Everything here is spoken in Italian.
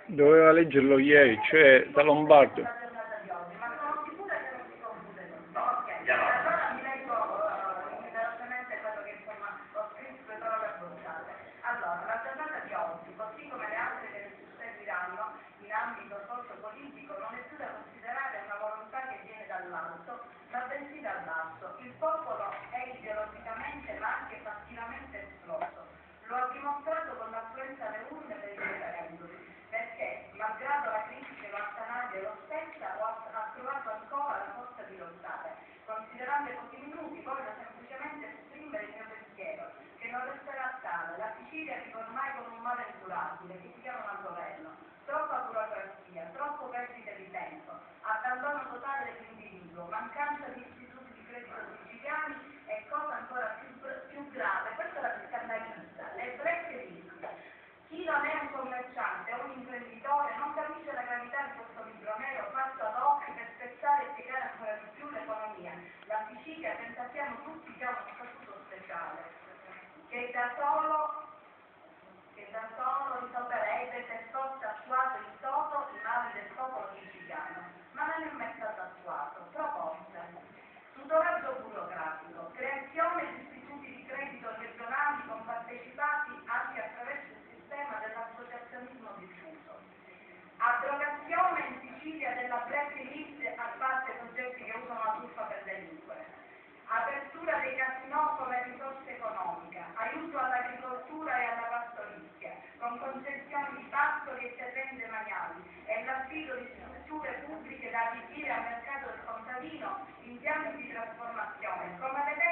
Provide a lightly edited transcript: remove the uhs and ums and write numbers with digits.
Doveva leggerlo ieri, cioè da Lombardo. La giornata di oggi, ma sono sicura che non si confonde tutto. Ok, allora mi leggo velocemente quello che insomma ho scritto e parole abbozzate. Allora, la giornata di oggi, così come le altre che ne susseguiranno in ambito socio-politico, non è più da considerare una volontà che viene dall'alto, ma bensì dal basso. Il popolo è ideologicamente ma anche fattivamente esploso. Lo ha dimostrato con l'affluenza alle urne per il referendum, perché, malgrado la crisi che lo attanaglia e lo spezza, ha trovato ancora la forza di lottare. Considerando i pochi minuti, voglio semplicemente esprimere il mio pensiero, che non resterà tale. La Sicilia vive ormai con un male incurabile, che si chiama malgoverno, troppa burocrazia, troppo perdite di tempo, abbandono totale dell'individuo, mancanza di istituti di credito siciliani e cosa ancora più grave, questa la scandalizza, le black list. Chi non è un commerciante o un imprenditore non capisce la gravità di questo libro nero fatto ad hoc per spezzare e piegare ancora di più l'economia. La Sicilia, pensiamo tutti che ha uno statuto speciale, che da solo risolverebbe se fosse attuato in toto i mali del popolo siciliano, ma non è mai stato attuato. Proposte: tutoraggio burocratico, creazione di istituti di credito regionali compartecipati anche attraverso il sistema dell'associazionismo diffuso, abrogazione in Sicilia della black list a parte soggetti che usano la truffa per delinquere, apertura dei casinò come risorsa economica, aiuto all'agricoltura e alla pastorizia, con concessioni di pascoli e terreni demaniali e l'affido di strutture pubbliche da adibire al mercato del contadino in piani di trasformazione. Come vedete,